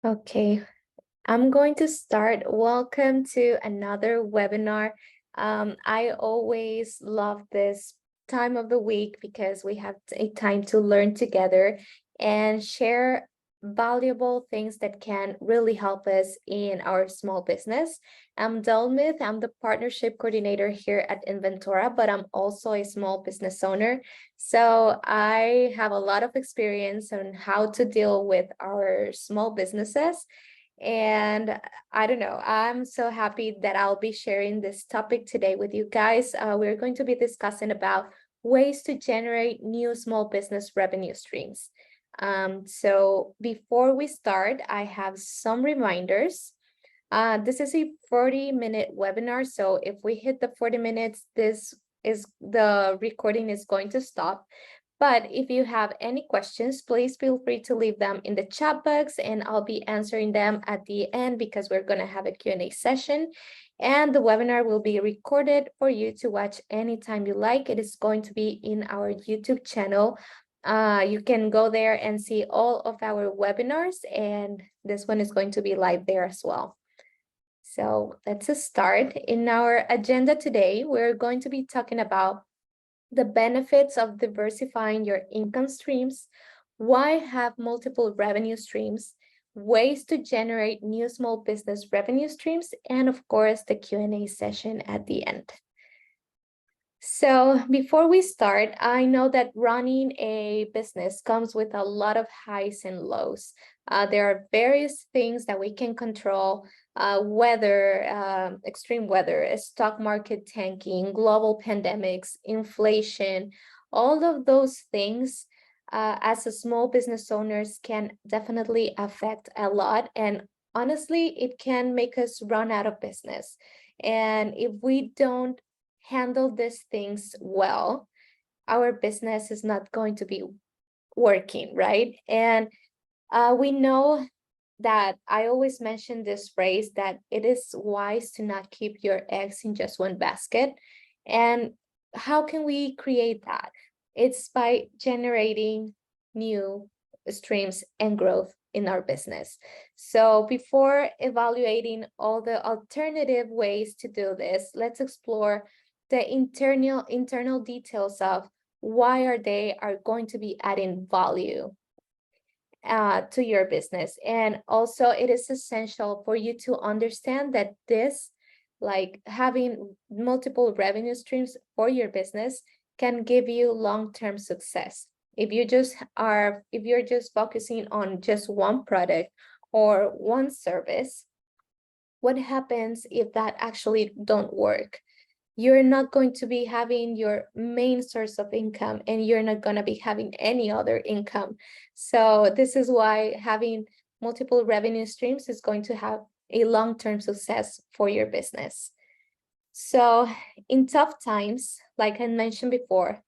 Okay, I'm going to start. Welcome to another webinar. I always love this time of the week because we have a time to learn together and share valuable things that can really help us in our small business. I'm Delmith. I'm the partnership coordinator here at Inventora, but I'm also a small business owner. So I have a lot of experience on how to deal with our small businesses. And I don't know, I'm so happy that I'll be sharing this topic today with you guys. We're going to be discussing about ways to generate new small business revenue streams. So before we start, I have some reminders. This is a 40-minute webinar. So if we hit the 40 minutes, the recording is going to stop. But if you have any questions, please feel free to leave them in the chat box and I'll be answering them at the end because we're going to have a Q&A session. And the webinar will be recorded for you to watch anytime you like. It is going to be in our YouTube channel. You can go there and see all of our webinars, and this one is going to be live there as well. So let's start. In our agenda today, we're going to be talking about the benefits of diversifying your income streams, why have multiple revenue streams, ways to generate new small business revenue streams, and of course, the Q&A session at the end. So before we start, I know that running a business comes with a lot of highs and lows. There are various things that we can control, weather, extreme weather, stock market tanking, global pandemics, inflation, all of those things as a small business owners can definitely affect a lot. And honestly, it can make us run out of business. And if we don't handle these things well, our business is not going to be working, right? And we know that I always mention this phrase that it is wise to not keep your eggs in just one basket. And how can we create that? It's by generating new streams and growth in our business. So before evaluating all the alternative ways to do this, let's explore the internal details of why are going to be adding value to your business. And also it is essential for you to understand that this, like having multiple revenue streams for your business, can give you long-term success. If you're just focusing on just one product or one service, what happens if that actually don't work? You're not going to be having your main source of income and you're not going to be having any other income. So this is why having multiple revenue streams is going to have a long-term success for your business. So in tough times, like I mentioned before,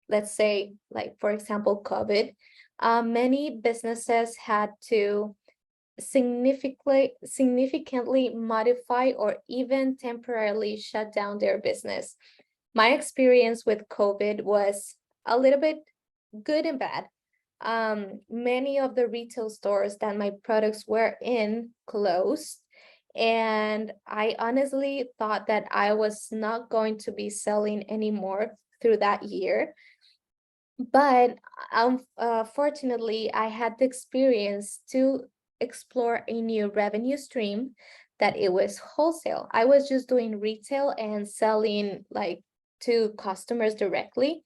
let's say, like, for example, COVID, many businesses had to significantly modify or even temporarily shut down their business. My experience with COVID was a little bit good and bad. Many of the retail stores that my products were in closed, and I honestly thought that I was not going to be selling anymore through that year. But fortunately, I had the experience to explore a new revenue stream that it was wholesale. I was just doing retail and selling like to customers directly.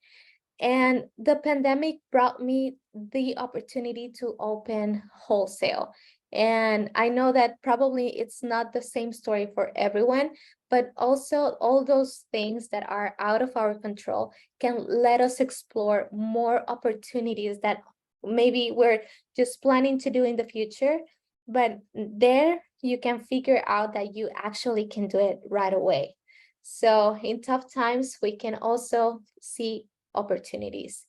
And the pandemic brought me the opportunity to open wholesale. And I know that probably it's not the same story for everyone, but also all those things that are out of our control can let us explore more opportunities that maybe we're just planning to do in the future, but there you can figure out that you actually can do it right away. So in tough times, we can also see opportunities.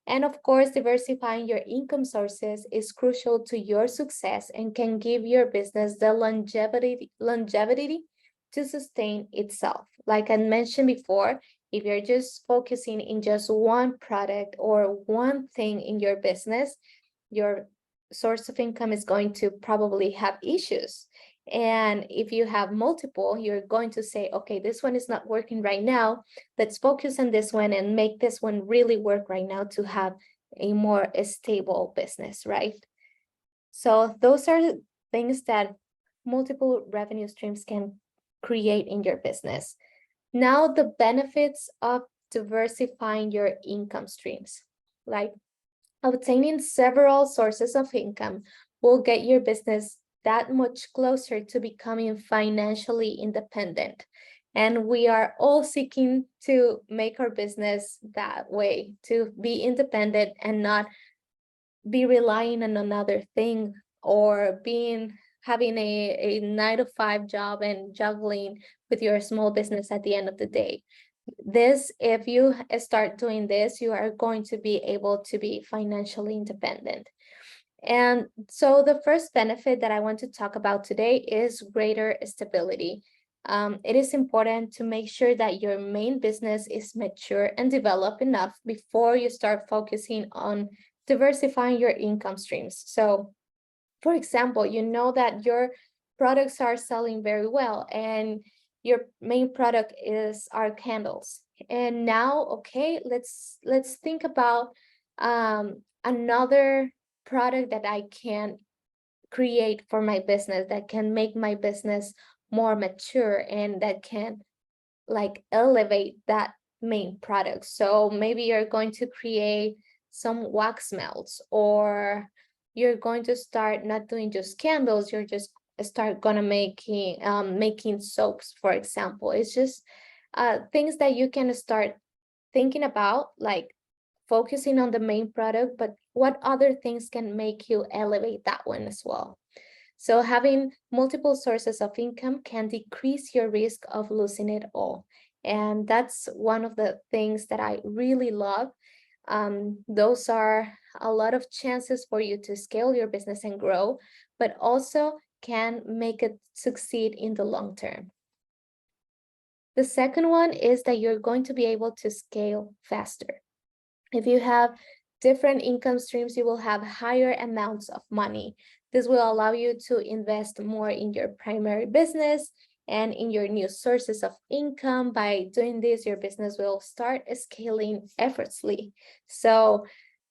And of course, diversifying your income sources is crucial to your success and can give your business the longevity to sustain itself. Like I mentioned before, if you're just focusing in just one product or one thing in your business, your source of income is going to probably have issues. And if you have multiple, you're going to say, okay, this one is not working right now. Let's focus on this one and make this one really work right now to have a more stable business, right? So those are things that multiple revenue streams can create in your business. Now, the benefits of diversifying your income streams, like obtaining several sources of income will get your business that much closer to becoming financially independent. And we are all seeking to make our business that way, to be independent and not be relying on another thing, or having a 9 to 5 job and juggling with your small business at the end of the day. If you start doing this, you are going to be able to be financially independent. And so the first benefit that I want to talk about today is greater stability. It is important to make sure that your main business is mature and developed enough before you start focusing on diversifying your income streams. So, for example, you know that your products are selling very well and your main product is our candles. And now, okay, let's think about another product that I can create for my business that can make my business more mature and that can like elevate that main product. So maybe you're going to create some wax melts, or you're going to start not doing just candles, you're just start gonna making soaps, for example. It's just things that you can start thinking about, like focusing on the main product, but what other things can make you elevate that one as well. So having multiple sources of income can decrease your risk of losing it all. And that's one of the things that I really love. Those are a lot of chances for you to scale your business and grow, but also can make it succeed in the long term. The second one is that you're going to be able to scale faster. If you have different income streams, you will have higher amounts of money. This will allow you to invest more in your primary business and in your new sources of income. By doing this, your business will start scaling effortlessly. So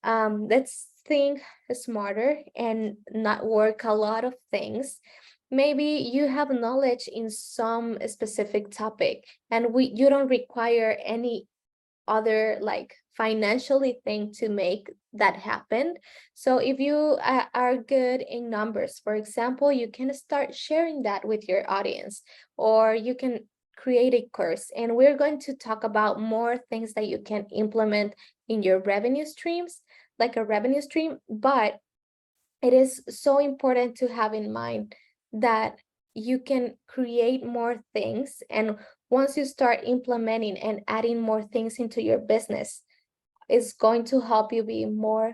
let's think smarter and not work a lot of things. Maybe you have knowledge in some specific topic and you don't require any other like financially thing to make that happen. So if you are good in numbers, for example, you can start sharing that with your audience, or you can create a course. And we're going to talk about more things that you can implement in your revenue streams, like a revenue stream. But it is so important to have in mind that you can create more things, and once you start implementing and adding more things into your business, it's going to help you be more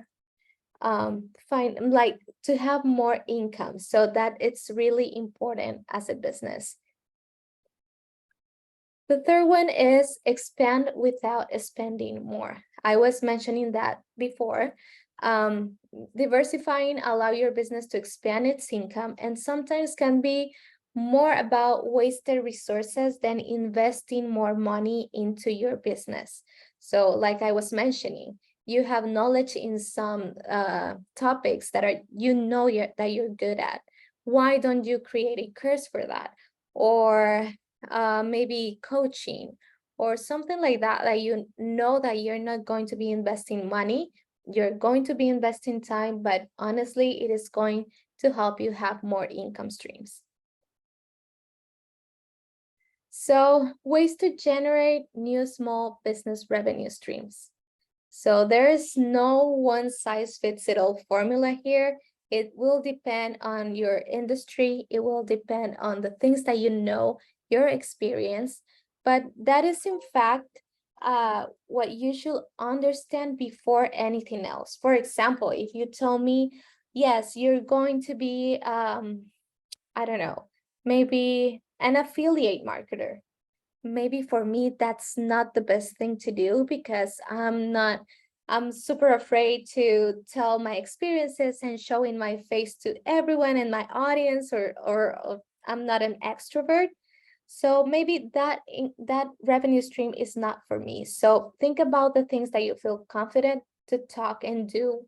like to have more income. So that it's really important as a business. The third one is expand without spending more. I was mentioning that before. Diversifying allow your business to expand its income, and sometimes can be more about wasted resources than investing more money into your business. So like I was mentioning, you have knowledge in some topics that are that you're good at. Why don't you create a course for that? Or maybe coaching or something like that, that you know that you're not going to be investing money, you're going to be investing time, but honestly, it is going to help you have more income streams. So ways to generate new small business revenue streams. So there is no one size fits it all formula here. It will depend on your industry. It will depend on the things that you know, your experience, but that is in fact what you should understand before anything else. For example, if you tell me, yes, you're going to be, I don't know, maybe an affiliate marketer. Maybe for me, that's not the best thing to do because I'm not I'm super afraid to tell my experiences and showing my face to everyone in my audience, or I'm not an extrovert. So maybe that revenue stream is not for me. So think about the things that you feel confident to talk and do,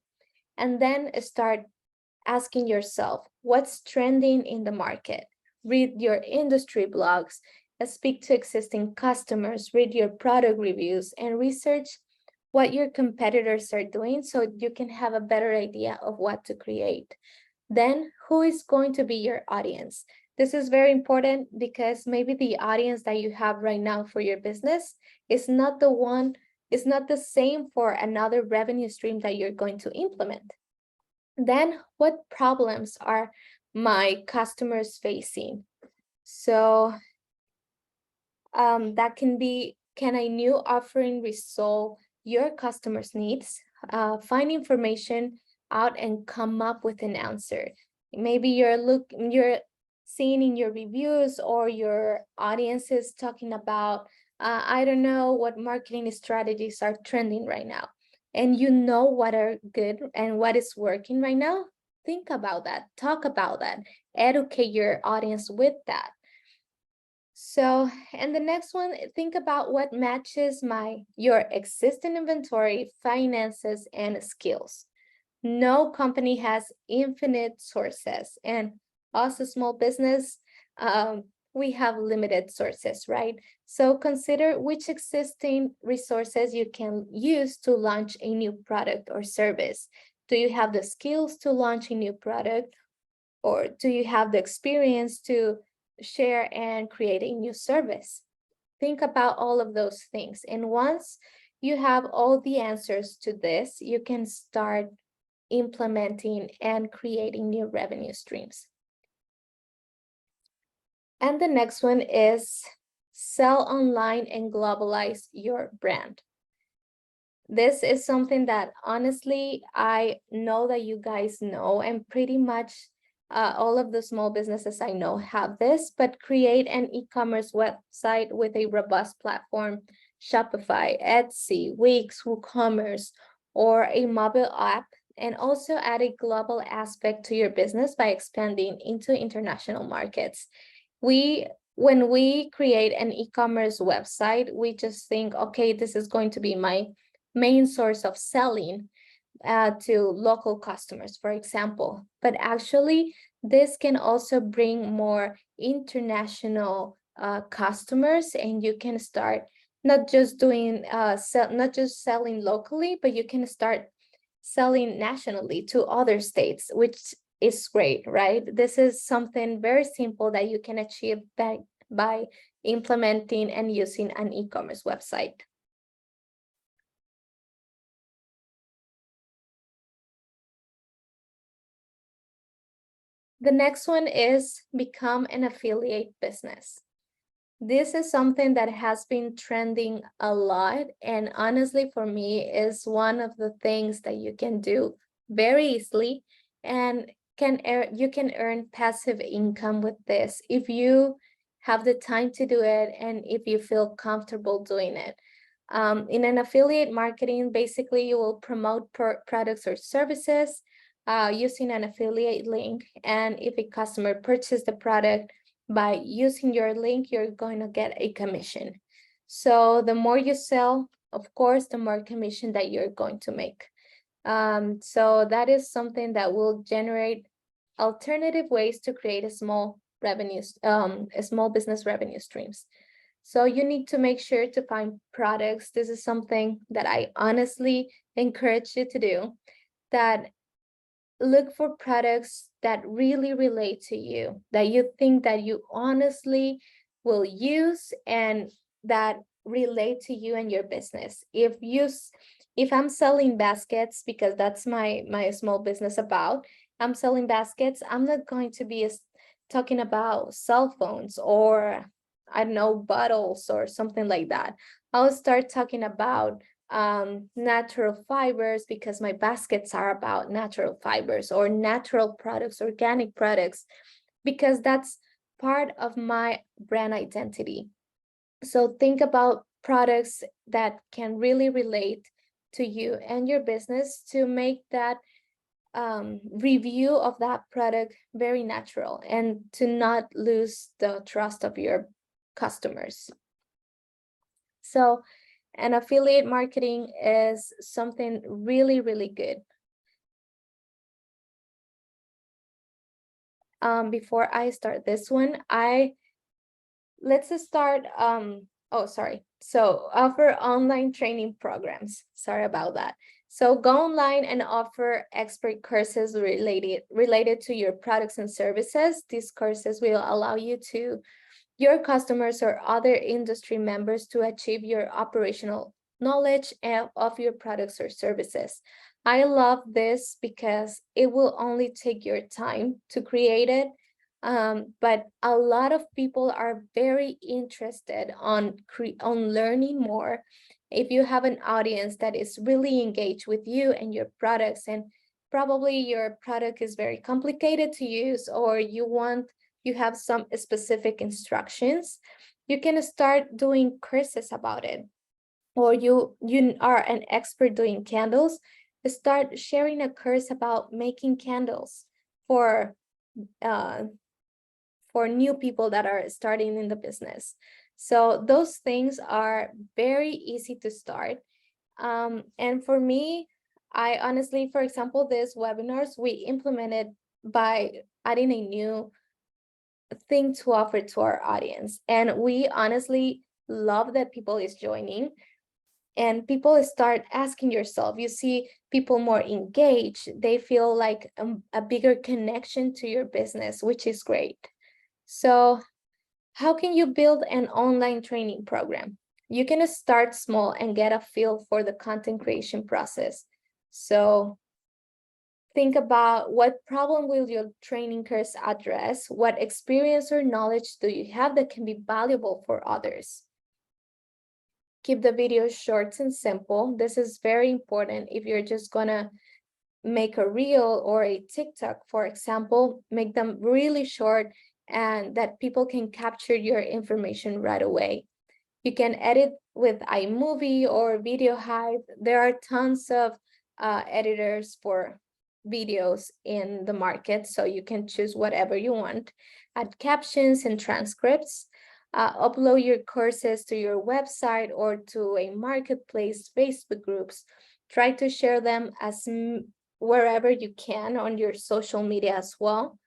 and then start asking yourself what's trending in the market. Read your industry blogs, speak to existing customers, read your product reviews, and research what your competitors are doing so you can have a better idea of what to create. Then, who is going to be your audience? This is very important because maybe the audience that you have right now for your business is not the one, is not the same for another revenue stream that you're going to implement. Then, what problems are my customers facing? So that can be, can a new offering resolve your customers' needs? Find information out and come up with an answer. Maybe you're seeing in your reviews or your audiences talking about, I don't know what marketing strategies are trending right now. And you know what are good and what is working right now. Think about that, talk about that, educate your audience with that. So, and the next one, think about what matches your existing inventory, finances, and skills. No company has infinite sources, and us a small business, we have limited sources, right? So consider which existing resources you can use to launch a new product or service. Do you have the skills to launch a new product, or do you have the experience to share and create a new service? Think about all of those things. And once you have all the answers to this, you can start implementing and creating new revenue streams. And the next one is sell online and globalize your brand. This is something that honestly, I know that you guys know, and pretty much all of the small businesses I know have this, but create an e-commerce website with a robust platform, Shopify, Etsy, Wix, WooCommerce, or a mobile app, and also add a global aspect to your business by expanding into international markets. When we create an e-commerce website, we just think, okay, this is going to be my main source of selling to local customers, for example. But actually, this can also bring more international customers, and you can start not just doing not just selling locally, but you can start selling nationally to other states, which is great, right? This is something very simple that you can achieve by implementing and using an e-commerce website. The next one is become an affiliate business. This is something that has been trending a lot, and honestly, for me, is one of the things that you can do very easily, and you can earn passive income with this if you have the time to do it and if you feel comfortable doing it. In an affiliate marketing, basically, you will promote products or services using an affiliate link. And if a customer purchases the product by using your link, you're going to get a commission. So the more you sell, of course, the more commission that you're going to make. So that is something that will generate alternative ways to create a small business revenue streams. So you need to make sure to find products. This is something that I honestly encourage you to do, that look for products that really relate to you, that you think that you honestly will use and that relate to you and your business. If I'm selling baskets, because that's my small business about, I'm selling baskets, I'm not going to be talking about cell phones or I don't know, bottles or something like that. I'll start talking about natural fibers, because my baskets are about natural fibers, or natural products, organic products, because that's part of my brand identity. So think about products that can really relate to you and your business to make that review of that product very natural and to not lose the trust of your customers. So, and affiliate marketing is something really, really good. Before I start this one, let's start, oh, sorry. So offer online training programs. Sorry about that. So go online and offer expert courses related to your products and services. These courses will allow your customers or other industry members to achieve your operational knowledge of your products or services. I love this because it will only take your time to create it. But a lot of people are very interested on learning more. If you have an audience that is really engaged with you and your products, and probably your product is very complicated to use, or you have some specific instructions, you can start doing courses about it. Or you are an expert doing candles, start sharing a course about making candles for new people that are starting in the business. So those things are very easy to start. And for me, I honestly, for example, these webinars we implemented by adding a new thing to offer to our audience. And we honestly love that people is joining and people start asking yourself, you see people more engaged, they feel like a bigger connection to your business, which is great. So how can you build an online training program? You can start small and get a feel for the content creation process. So think about what problem will your training course address? What experience or knowledge do you have that can be valuable for others? Keep the videos short and simple. This is very important. If you're just gonna make a reel or a TikTok, for example, make them really short and that people can capture your information right away. You can edit with iMovie or Video Hive. There are tons of editors for videos in the market, so you can choose whatever you want. Add captions and transcripts. Upload your courses to your website or to a marketplace, Facebook groups. Try to share them wherever you can on your social media as well.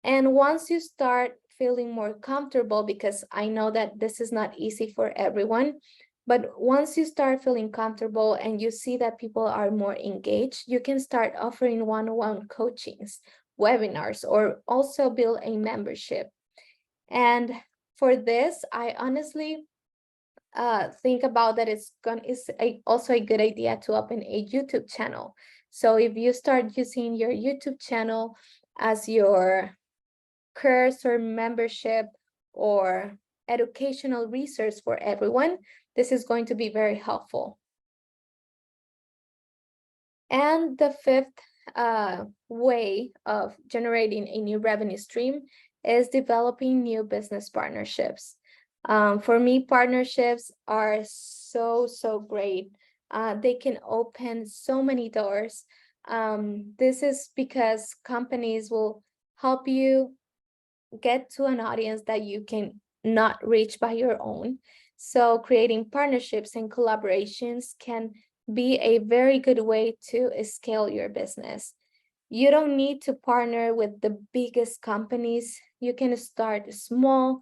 And once you start feeling more comfortable, because I know that this is not easy for everyone, but once you start feeling comfortable and you see that people are more engaged, you can start offering one-on-one coachings, webinars, or also build a membership. And for this, I honestly think about that it's also a good idea to open a YouTube channel. So if you start using your YouTube channel as your course or membership or educational resource for everyone, this is going to be very helpful. And the fifth way of generating a new revenue stream is developing new business partnerships. For me, partnerships are so great. They can open so many doors. This is because companies will help you get to an audience that you can not reach by your own. So creating partnerships and collaborations can be a very good way to scale your business. You don't need to partner with the biggest companies. You can start small.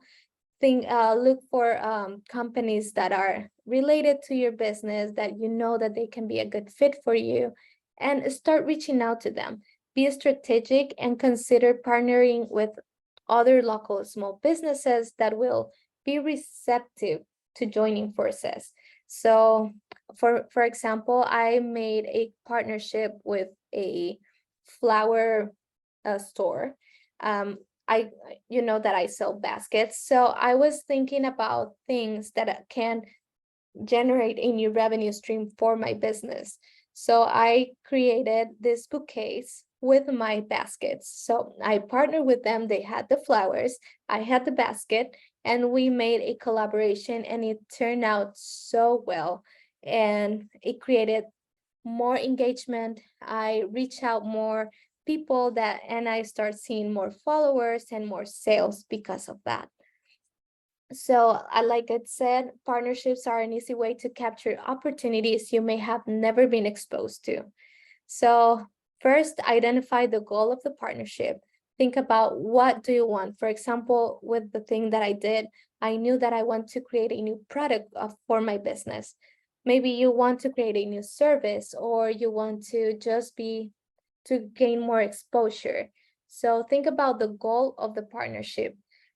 Look for companies that are related to your business, that you know that they can be a good fit for you, and start reaching out to them. Be strategic and consider partnering with other local small businesses that will be receptive to joining forces. So for example, I made a partnership with a flower store. You know that I sell baskets. So I was thinking about things that can generate a new revenue stream for my business. So I created these bouquets with my baskets. So I partnered with them. They had the flowers, I had the basket, and we made a collaboration, and it turned out so well. And it created more engagement, I reach out more people and I start seeing more followers and more sales because of that. So like I said, partnerships are an easy way to capture opportunities you may have never been exposed to. So first, identify the goal of the partnership. Think about what do you want. For example, with the thing that I did, I knew that I want to create a new product for my business. Maybe you want to create a new service, or you want to just to gain more exposure. So think about the goal of the partnership.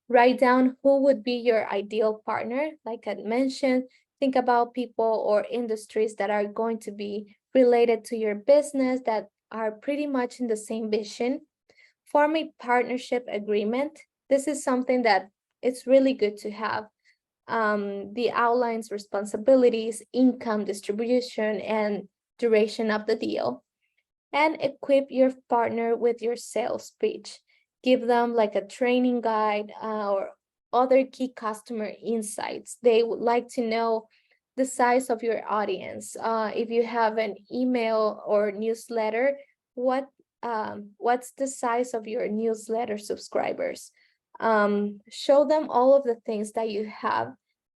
Write down who would be your ideal partner. Like I mentioned, think about people or industries that are going to be related to your business, that are pretty much in the same vision. Form a partnership agreement. This is something that it's really good to have. The outlines responsibilities, income distribution, and duration of the deal. And equip your partner with your sales pitch. Give them like a training guide or other key customer insights. They would like to know the size of your audience. If you have an email or newsletter, what's the size of your newsletter subscribers? Show them all of the things that you have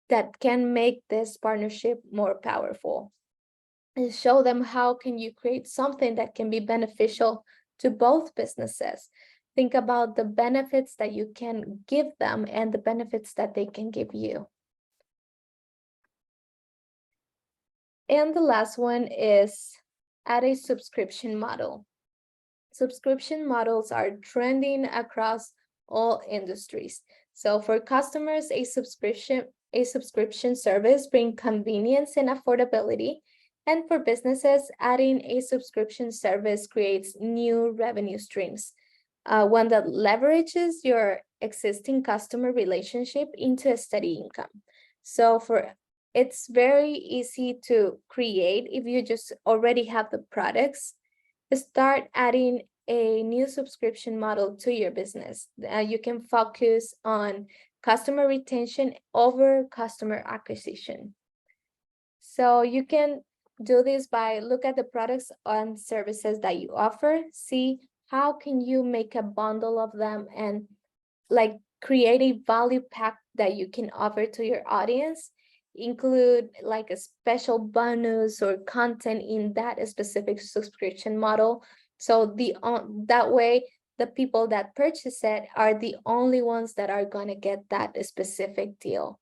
that can make this partnership more powerful, and show them how can you create something that can be beneficial to both businesses. Think about the benefits that you can give them and the benefits that they can give you. And the last one is add a subscription model. Subscription models are trending across all industries. So for customers, a subscription service brings convenience and affordability. And for businesses, adding a subscription service creates new revenue streams, one that leverages your existing customer relationship into a steady income. So it's very easy to create if you just already have the products. Start adding a new subscription model to your business. You can focus on customer retention over customer acquisition. So you can do this by look at the products and services that you offer, see how can you make a bundle of them and like create a value pack that you can offer to your audience, include like a special bonus or content in that specific subscription model. So that way, the people that purchase it are the only ones that are going to get that specific deal.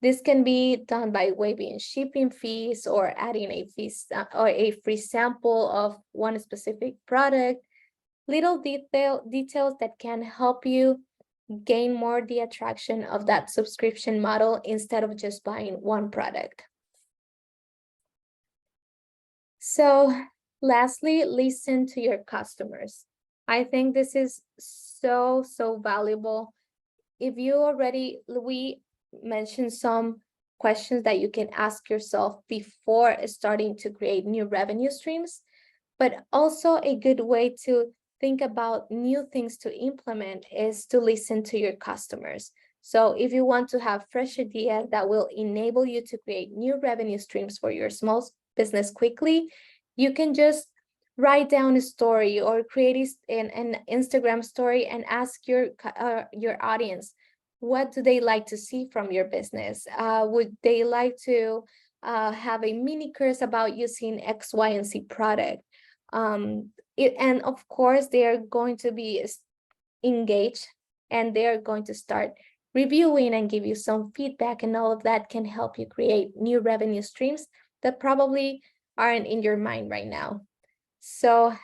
This can be done by waiving shipping fees or adding a free sample of one specific product. Little details that can help you gain more the attraction of that subscription model instead of just buying one product. So lastly, listen to your customers. I think this is so valuable. We mentioned some questions that you can ask yourself before starting to create new revenue streams, but also a good way to think about new things to implement is to listen to your customers. So if you want to have fresh ideas that will enable you to create new revenue streams for your small business quickly, you can just write down a story or create an Instagram story and ask your audience, what do they like to see from your business? Would they like to have a mini course about using X, Y, and Z product? And of course, they are going to be engaged and they're going to start reviewing and give you some feedback, and all of that can help you create new revenue streams that probably aren't in your mind right now. So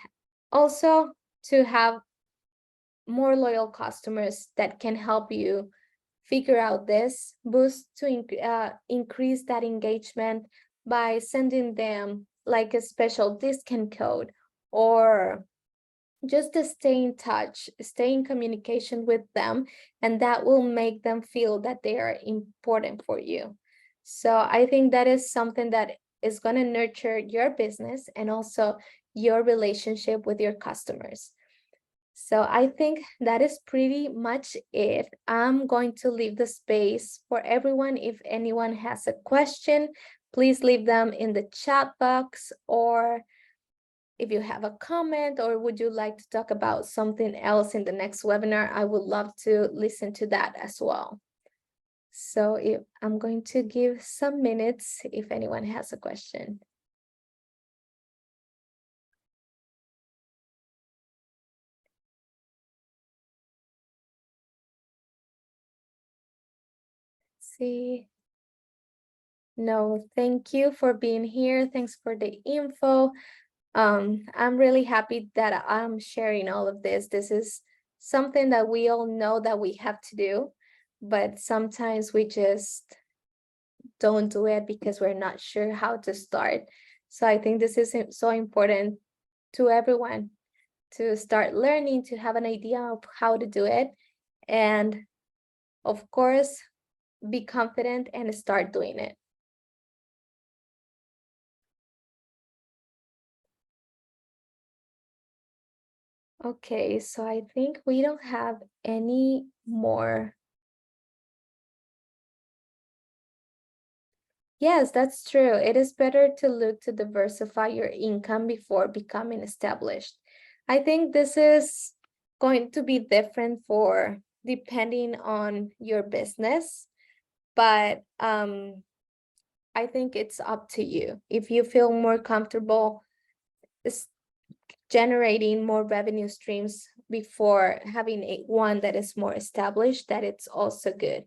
also to have more loyal customers that can help you figure out this, increase that engagement by sending them like a special discount code, or just to stay in touch, stay in communication with them, and that will make them feel that they are important for you. So I think that is something that is going to nurture your business and also your relationship with your customers. So I think that is pretty much it. I'm going to leave the space for everyone. If anyone has a question, please leave them in the chat box, or if you have a comment or would you like to talk about something else in the next webinar, I would love to listen to that as well. So if I'm going to give some minutes if anyone has a question. See. No, thank you for being here. Thanks for the info. I'm really happy that I'm sharing all of this. This is something that we all know that we have to do, but sometimes we just don't do it because we're not sure how to start. So I think this is so important to everyone to start learning, to have an idea of how to do it. And of course, be confident and start doing it. Okay, so I think we don't have any more. Yes, that's true. It is better to look to diversify your income before becoming established. I think this is going to be different for depending on your business, but I think it's up to you. If you feel more comfortable generating more revenue streams before having one that is more established, that it's also good.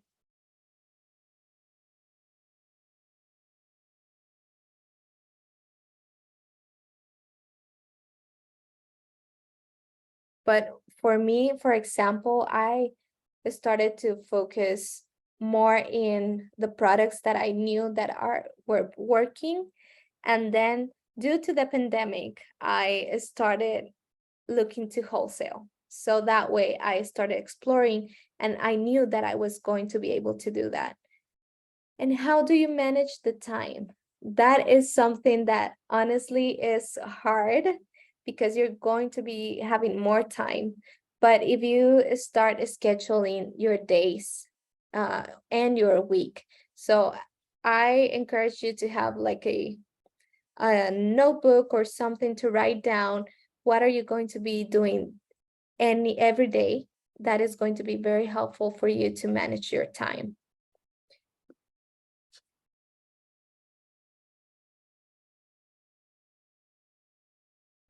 But for me, for example, I started to focus more in the products that I knew that were working. And then due to the pandemic, I started looking to wholesale. So that way I started exploring and I knew that I was going to be able to do that. And how do you manage the time? That is something that honestly is hard because you're going to be having more time. But if you start scheduling your days and your week, so I encourage you to have like a notebook or something to write down what are you going to be doing every day. That is going to be very helpful for you to manage your time.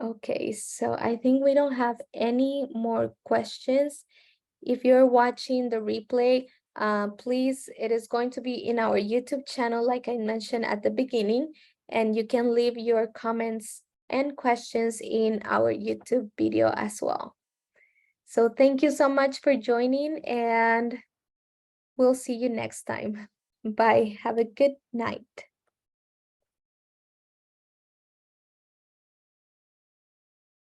Okay, so I think we don't have any more questions. If you're watching the replay, please, it is going to be in our YouTube channel, like I mentioned at the beginning, and you can leave your comments and questions in our YouTube video as well. So thank you so much for joining, and we'll see you next time. Bye. Have a good night.